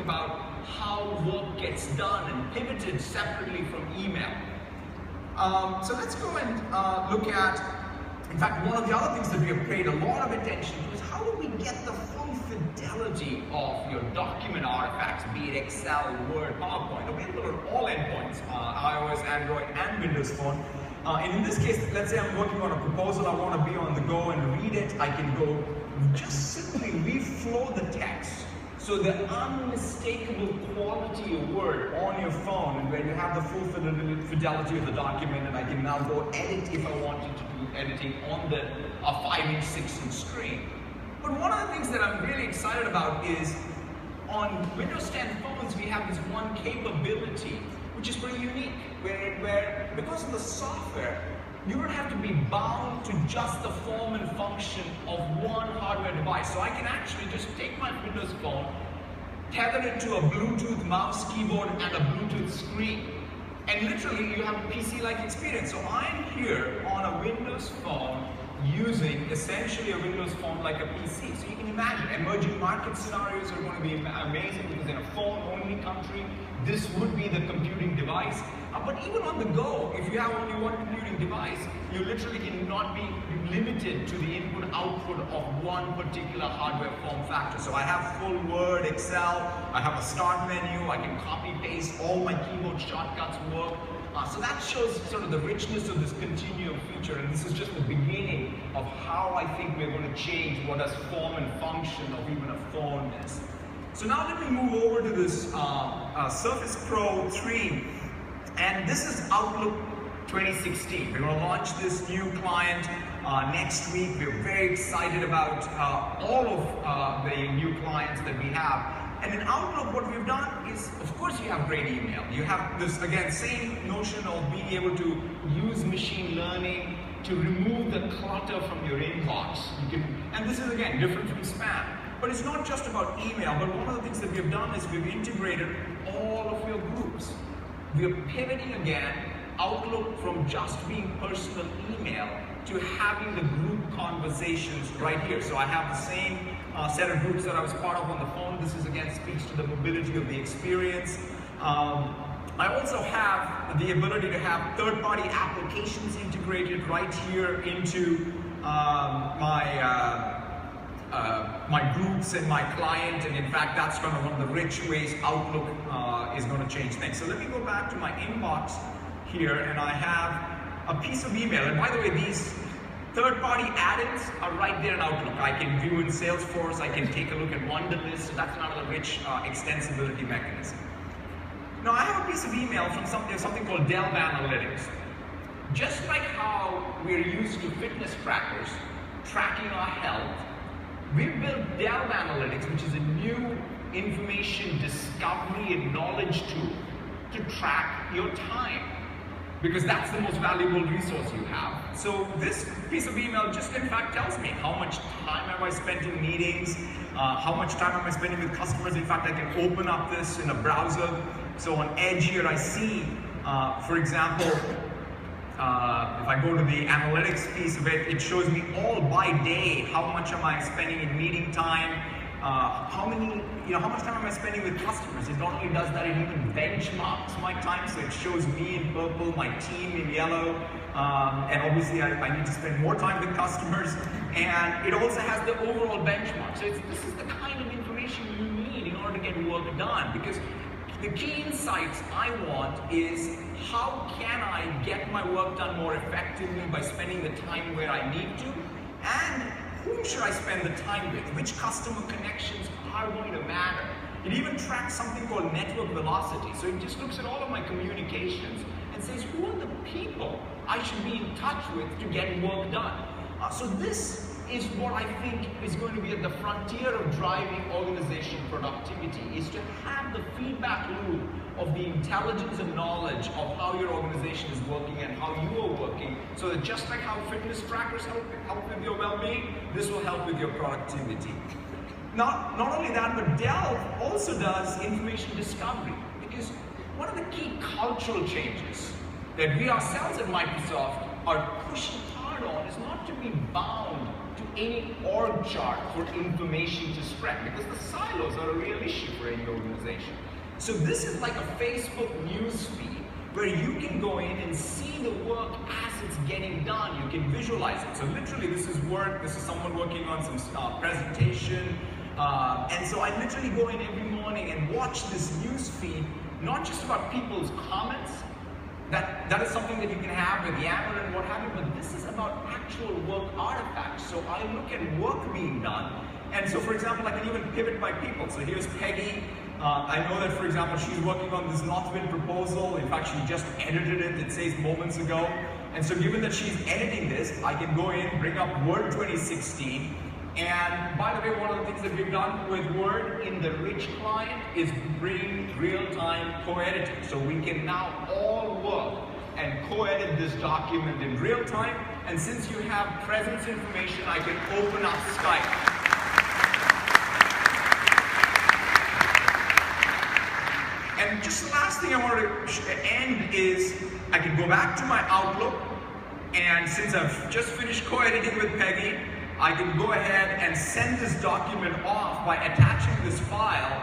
about how work gets done and pivoted separately from email. So let's go and look at, in fact, one of the other things that we have paid a lot of attention to is how do we get the full fidelity of your document artifacts, be it Excel, Word, PowerPoint, available on all endpoints, iOS, Android, and Windows Phone. And in this case, let's say I'm working on a proposal, I want to be on the go and read it. I can go just simply reflow the text. So the unmistakable quality of Word on your phone, and where you have the full fidelity of the document, and I can now go edit if I wanted to do editing on the 5-inch, 6-inch screen. But one of the things that I'm really excited about is on Windows 10 phones, we have this one capability, which is pretty unique, where because of the software, you don't have to be bound to just the form and function of one hardware device. So I can actually just take my Windows phone, tether it to a Bluetooth mouse, keyboard, and a Bluetooth screen. And literally, you have a PC-like experience. So I'm here on a Windows phone using essentially a Windows phone like a PC. So you can imagine emerging market scenarios are going to be amazing because in a phone-only country, this would be the computing device. But even on the go, if you have only one computing device, you literally cannot be limited to the input-output of one particular hardware form factor. So I have full Word, Excel, I have a start menu, I can copy-paste, all my keyboard shortcuts work. So that shows sort of the richness of this continuum feature, and this is just the beginning of how I think we're going to change what does form and function of even a phone is. So now let me move over to this Surface Pro 3, and this is Outlook 2016. We're going to launch this new client next week. We're very excited about all of the new clients that we have. And in Outlook, what we've done is, of course, you have great email. You have this, again, same notion of being able to use machine learning to remove the clutter from your inbox. And this is, again, different from spam. But it's not just about email, but one of the things that we've done is we've integrated all of your groups. We're pivoting again Outlook from just being personal email to having the group conversations right here. So I have the same set of groups that I was part of on the phone. This is again speaks to the mobility of the experience. I also have the ability to have third-party applications integrated right here into my groups and my client, and in fact that's kind of one of the rich ways Outlook is going to change things. So let me go back to my inbox here, and I have a piece of email, and by the way, these third-party add-ins are right there in Outlook. I can view in Salesforce, I can take a look at Wunderlist, so that's another rich extensibility mechanism. Now I have a piece of email from something called Delve Analytics. Just like how we're used to fitness trackers tracking our health, we've built Delve Analytics, which is a new information discovery and knowledge tool to track your time, because that's the most valuable resource you have. So this piece of email just in fact tells me how much time have I spent in meetings, how much time am I spending with customers. In fact, I can open up this in a browser. So on Edge here I see, for example, if I go to the analytics piece of it, it shows me all by day how much am I spending in meeting time, how much time am I spending with customers. It not only does that, it even benchmarks my time, so it shows me in purple, my team in yellow, and obviously I need to spend more time with customers, and it also has the overall benchmark. So this is the kind of information you need in order to get work done, because the key insights I want is how can I get my work done more effectively by spending the time where I need to, and whom should I spend the time with? Which customer connections are going to matter? It even tracks something called network velocity. So it just looks at all of my communications and says, who are the people I should be in touch with to get work done? So this is what I think is going to be at the frontier of driving organizational productivity, is to have the feedback loop of the intelligence and knowledge of how your organization is working and how you are working, so that just like how fitness trackers help with your well-being, this will help with your productivity. Not only that, but Delve also does information discovery, because one of the key cultural changes that we ourselves at Microsoft are pushing hard on is not to be bound to any org chart for information to spread, because the silos are a real issue for any organization. So this is like a Facebook news feed where you can go in and see the work as it's getting done. You can visualize it. So literally this is work, this is someone working on some presentation, and so I literally go in every morning and watch this news feed, not just about people's comments. That is something that you can have with Yammer and what have you, but this is about actual work artifacts. So I look at work being done, and so for example, I can even pivot by people. So here's Peggy. I know that, for example, she's working on this Northwind proposal. In fact, she just edited it, it says moments ago. And so given that she's editing this, I can go in, bring up Word 2016. And by the way, one of the things that we've done with Word in the Rich client is bring real-time co-editing. So we can now all work and co-edit this document in real time. And since you have presence information, I can open up Skype. And just the last thing I want to end is, I can go back to my Outlook, and since I've just finished co-editing with Peggy, I can go ahead and send this document off by attaching this file.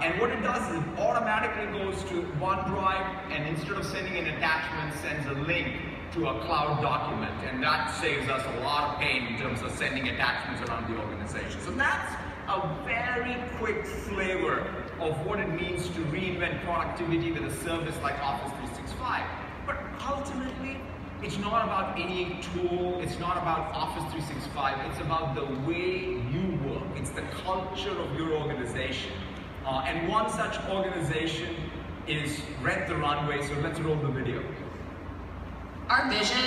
And what it does is it automatically goes to OneDrive, and instead of sending an attachment, sends a link to a cloud document. And that saves us a lot of pain in terms of sending attachments around the organization. So that's a very quick flavor of what it means to reinvent productivity with a service like Office 365. But ultimately, it's not about any tool, it's not about Office 365, it's about the way you work. It's the culture of your organization. And one such organization is Rent the Runway, so let's roll the video. Our vision